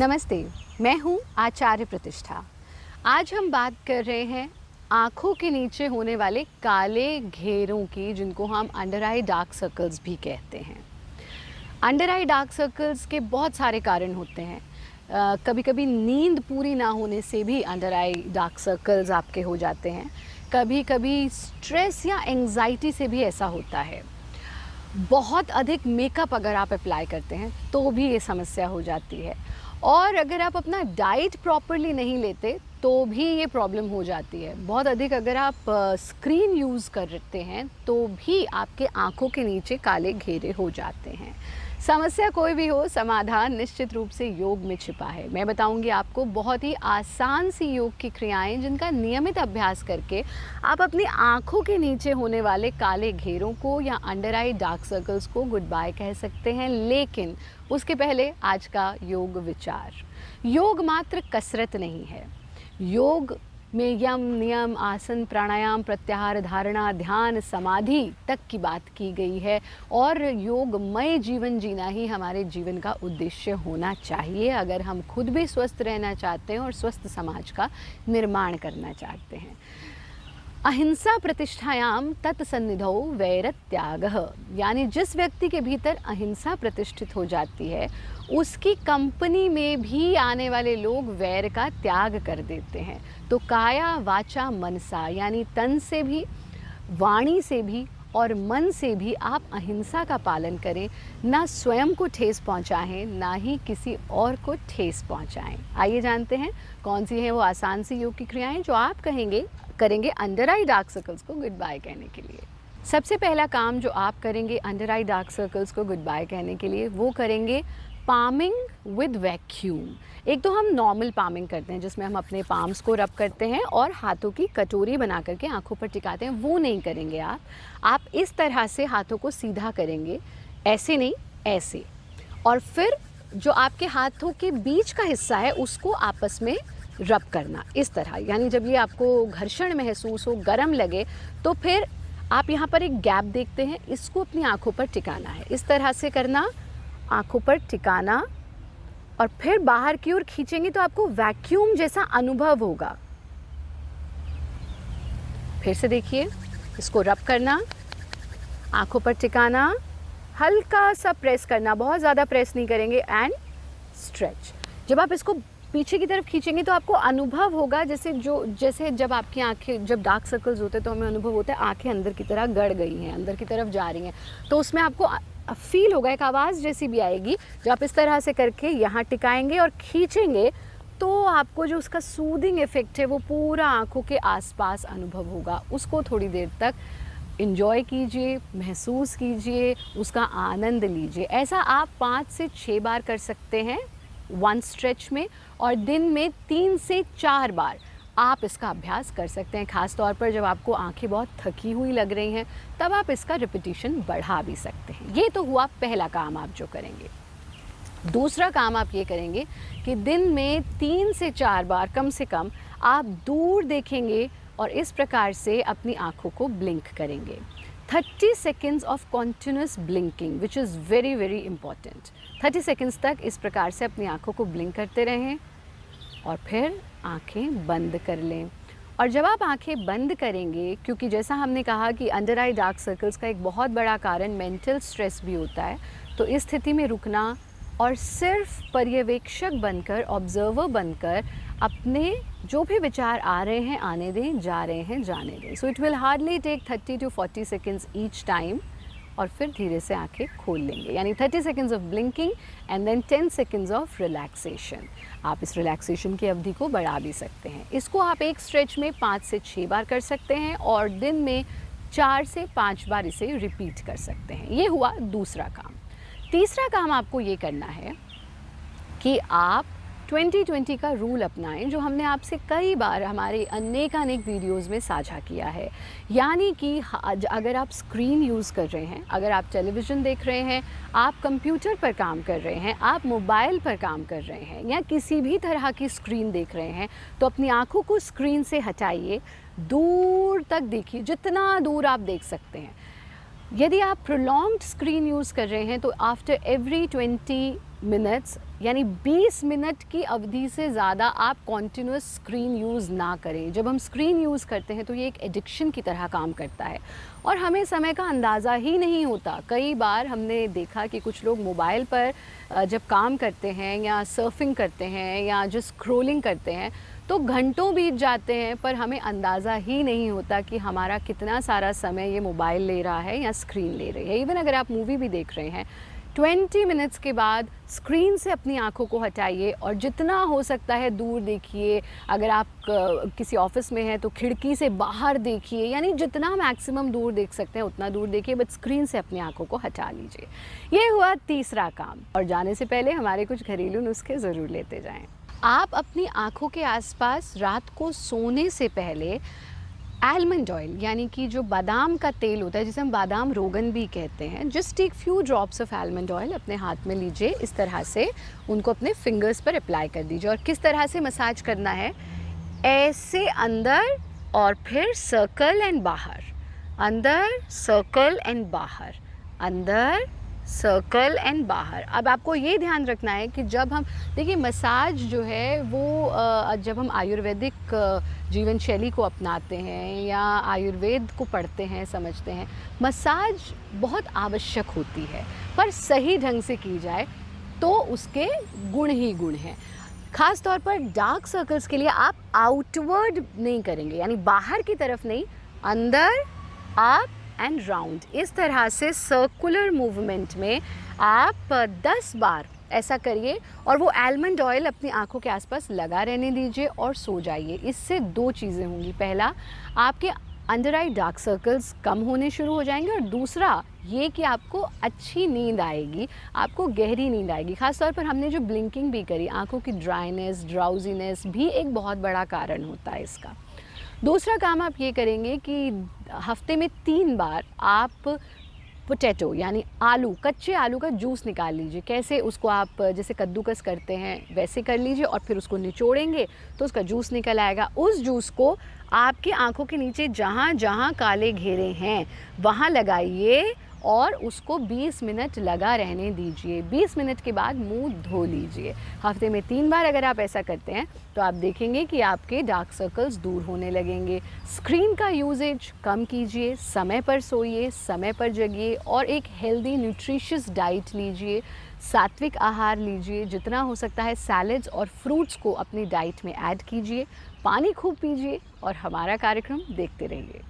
नमस्ते, मैं हूँ आचार्य प्रतिष्ठा। आज हम बात कर रहे हैं आँखों के नीचे होने वाले काले घेरों की, जिनको हम अंडर आई डार्क सर्कल्स भी कहते हैं। अंडर आई डार्क सर्कल्स के बहुत सारे कारण होते हैं। कभी कभी नींद पूरी ना होने से भी अंडर आई डार्क सर्कल्स आपके हो जाते हैं। कभी कभी स्ट्रेस या एंग्जाइटी से भी ऐसा होता है। बहुत अधिक मेकअप अगर आप अप्लाई करते हैं तो भी ये समस्या हो जाती है। और अगर आप अपना डाइट प्रॉपरली नहीं लेते तो भी ये प्रॉब्लम हो जाती है। बहुत अधिक अगर आप स्क्रीन यूज़ करते हैं तो भी आपके आँखों के नीचे काले घेरे हो जाते हैं। समस्या कोई भी हो, समाधान निश्चित रूप से योग में छिपा है। मैं बताऊंगी आपको बहुत ही आसान सी योग की क्रियाएं, जिनका नियमित अभ्यास करके आप अपनी आँखों के नीचे होने वाले काले घेरों को या अंडर आई डार्क सर्कल्स को गुड बाय कह सकते हैं। लेकिन उसके पहले आज का योग विचार। योग मात्र कसरत नहीं है। योग में यम, नियम, आसन, प्राणायाम, प्रत्याहार, धारणा, ध्यान, समाधि तक की बात की गई है। और योगमय जीवन जीना ही हमारे जीवन का उद्देश्य होना चाहिए, अगर हम खुद भी स्वस्थ रहना चाहते हैं और स्वस्थ समाज का निर्माण करना चाहते हैं। अहिंसा प्रतिष्ठायाम तत्सन्निधौ वैरत्यागः, यानी जिस व्यक्ति के भीतर अहिंसा प्रतिष्ठित हो जाती है, उसकी कंपनी में भी आने वाले लोग वैर का त्याग कर देते हैं। तो काया वाचा मनसा, यानी तन से भी, वाणी से भी और मन से भी आप अहिंसा का पालन करें। ना स्वयं को ठेस पहुंचाएं, ना ही किसी और को ठेस पहुंचाएं। आइए जानते हैं कौन सी है वो आसान सी योग की क्रियाएं जो आप करेंगे अंडर आई डार्क सर्कल्स को गुड बाय कहने के लिए। सबसे पहला काम जो आप करेंगे अंडर आई डार्क सर्कल्स को गुड बाय कहने के लिए, वो करेंगे पामिंग विद वैक्यूम। एक तो हम नॉर्मल पामिंग करते हैं जिसमें हम अपने पाम्स को रब करते हैं और हाथों की कटोरी बना करके आंखों पर टिकाते हैं, वो नहीं करेंगे आप इस तरह से हाथों को सीधा करेंगे, ऐसे नहीं, ऐसे। और फिर जो आपके हाथों के बीच का हिस्सा है उसको आपस में रब करना इस तरह। यानी जब ये आपको घर्षण महसूस हो, गर्म लगे, तो फिर आप यहाँ पर एक गैप देखते हैं, इसको अपनी आंखों पर टिकाना है। इस तरह से करना, आंखों पर टिकाना, और फिर बाहर की ओर खींचेंगे तो आपको वैक्यूम जैसा अनुभव होगा। फिर से देखिए, इसको रब करना, आंखों पर टिकाना, हल्का सा प्रेस करना, बहुत ज़्यादा प्रेस नहीं करेंगे, एंड स्ट्रेच। जब आप इसको पीछे की तरफ खींचेंगे तो आपको अनुभव होगा जैसे जब आपकी आंखें, जब डार्क सर्कल्स होते हैं तो हमें अनुभव होता है आंखें अंदर की तरह गड़ गई हैं, अंदर की तरफ जा रही हैं। तो उसमें आपको फील होगा, एक आवाज़ जैसी भी आएगी। जब आप इस तरह से करके यहाँ टिकाएंगे और खींचेंगे तो आपको जो उसका सूदिंग इफेक्ट है वो पूरा आंखों के आसपास अनुभव होगा। उसको थोड़ी देर तक एंजॉय कीजिए, महसूस कीजिए, उसका आनंद लीजिए। ऐसा आप 5 से 6 बार कर सकते हैं वन स्ट्रेच में, और दिन में 3 से 4 बार आप इसका अभ्यास कर सकते हैं। ख़ास तौर पर जब आपको आंखें बहुत थकी हुई लग रही हैं, तब आप इसका रिपीटिशन बढ़ा भी सकते हैं। ये तो हुआ पहला काम आप जो करेंगे। दूसरा काम आप ये करेंगे कि दिन में 3 से 4 बार कम से कम आप दूर देखेंगे और इस प्रकार से अपनी आंखों को ब्लिंक करेंगे। 30 seconds of continuous blinking which is very very important. 30 seconds तक इस प्रकार से अपनी आंखों को ब्लिंक करते रहें और फिर आंखें बंद कर लें। और जब आप आंखें बंद करेंगे, क्योंकि जैसा हमने कहा कि अंडर आई डार्क सर्कल्स का एक बहुत बड़ा कारण मेंटल स्ट्रेस भी होता है, तो इस स्थिति में रुकना और सिर्फ पर्यवेक्षक बनकर, ऑब्जर्वर बनकर अपने जो भी विचार आ रहे हैं आने दें, जा रहे हैं जाने दें। So it will hardly take 30 to 40 seconds each time, और फिर धीरे से आंखें खोल लेंगे। यानी 30 seconds of blinking and then 10 seconds of relaxation. आप इस रिलैक्सेशन की अवधि को बढ़ा भी सकते हैं। इसको आप एक स्ट्रेच में 5 से 6 बार कर सकते हैं और दिन में 4 से 5 बार इसे रिपीट कर सकते हैं। ये हुआ दूसरा काम। तीसरा काम आपको ये करना है कि आप 20-20 का रूल अपनाएं, जो हमने आपसे कई बार हमारे अनेक वीडियोस में साझा किया है। यानी कि अगर आप स्क्रीन यूज़ कर रहे हैं, अगर आप टेलीविज़न देख रहे हैं, आप कंप्यूटर पर काम कर रहे हैं, आप मोबाइल पर काम कर रहे हैं, या किसी भी तरह की स्क्रीन देख रहे हैं, तो अपनी आँखों को स्क्रीन से हटाइए, दूर तक देखिए, जितना दूर आप देख सकते हैं। यदि आप प्रोलॉन्ग्ड स्क्रीन यूज़ कर रहे हैं तो आफ्टर एवरी 20 मिनट्स यानी 20 मिनट की अवधि से ज़्यादा आप कॉन्टिन्यूस स्क्रीन यूज़ ना करें। जब हम स्क्रीन यूज़ करते हैं तो ये एक एडिक्शन की तरह काम करता है और हमें समय का अंदाज़ा ही नहीं होता। कई बार हमने देखा कि कुछ लोग मोबाइल पर जब काम करते हैं या सर्फिंग करते हैं या जो स्क्रॉलिंग करते हैं तो घंटों बीत जाते हैं, पर हमें अंदाज़ा ही नहीं होता कि हमारा कितना सारा समय ये मोबाइल ले रहा है या स्क्रीन ले रही है। इवन अगर आप मूवी भी देख रहे हैं, 20 मिनट्स के बाद स्क्रीन से अपनी आँखों को हटाइए और जितना हो सकता है दूर देखिए। अगर आप किसी ऑफिस में हैं तो खिड़की से बाहर देखिए, यानी जितना मैक्सिमम दूर देख सकते हैं उतना दूर देखिए, बट स्क्रीन से अपनी आँखों को हटा लीजिए। ये हुआ तीसरा काम। और जाने से पहले हमारे कुछ घरेलू नुस्खे ज़रूर लेते जाएं। आप अपनी आँखों के आसपास रात को सोने से पहले आलमंड ऑयल यानी कि जो बादाम का तेल होता है, जिसे हम बादाम रोगन भी कहते हैं, just take few drops of almond oil अपने हाथ में लीजिए। इस तरह से उनको अपने फिंगर्स पर अप्लाई कर दीजिए। और किस तरह से मसाज करना है, ऐसे अंदर और फिर सर्कल एंड बाहर, अंदर सर्कल एंड बाहर, अंदर सर्कल एंड बाहर। अब आपको ये ध्यान रखना है कि जब हम देखिए मसाज जो है वो जब हम आयुर्वेदिक जीवन शैली को अपनाते हैं या आयुर्वेद को पढ़ते हैं, समझते हैं, मसाज बहुत आवश्यक होती है, पर सही ढंग से की जाए तो उसके गुण ही गुण हैं। ख़ास तौर पर डार्क सर्कल्स के लिए आप आउटवर्ड नहीं करेंगे, यानी बाहर की तरफ नहीं, अंदर आप एंड राउंड, इस तरह से सर्कुलर मूवमेंट में आप 10 बार ऐसा करिए और वो आलमंड ऑयल अपनी आँखों के आसपास लगा रहने दीजिए और सो जाइए। इससे दो चीज़ें होंगी, पहला आपके अंडर आई डार्क सर्कल्स कम होने शुरू हो जाएंगे और दूसरा ये कि आपको अच्छी नींद आएगी, आपको गहरी नींद आएगी। ख़ास तौर पर हमने जो ब्लिंकिंग भी करी, आँखों की ड्राइनेस, ड्राउजीनेस भी एक बहुत बड़ा कारण होता है इसका। दूसरा काम आप ये करेंगे कि हफ्ते में 3 बार आप पोटैटो यानी आलू, कच्चे आलू का जूस निकाल लीजिए। कैसे, उसको आप जैसे कद्दूकस करते हैं वैसे कर लीजिए और फिर उसको निचोड़ेंगे तो उसका जूस निकल आएगा। उस जूस को आपकी आंखों के नीचे जहाँ जहाँ काले घेरे हैं वहाँ लगाइए और उसको 20 मिनट लगा रहने दीजिए। 20 मिनट के बाद मुंह धो लीजिए। हफ्ते में 3 बार अगर आप ऐसा करते हैं तो आप देखेंगे कि आपके डार्क सर्कल्स दूर होने लगेंगे। स्क्रीन का यूजेज कम कीजिए, समय पर सोइए, समय पर जगिए और एक हेल्दी न्यूट्रिशियस डाइट लीजिए, सात्विक आहार लीजिए। जितना हो सकता है सैलेड्स और फ्रूट्स को अपनी डाइट में ऐड कीजिए, पानी खूब पीजिए और हमारा कार्यक्रम देखते रहिए।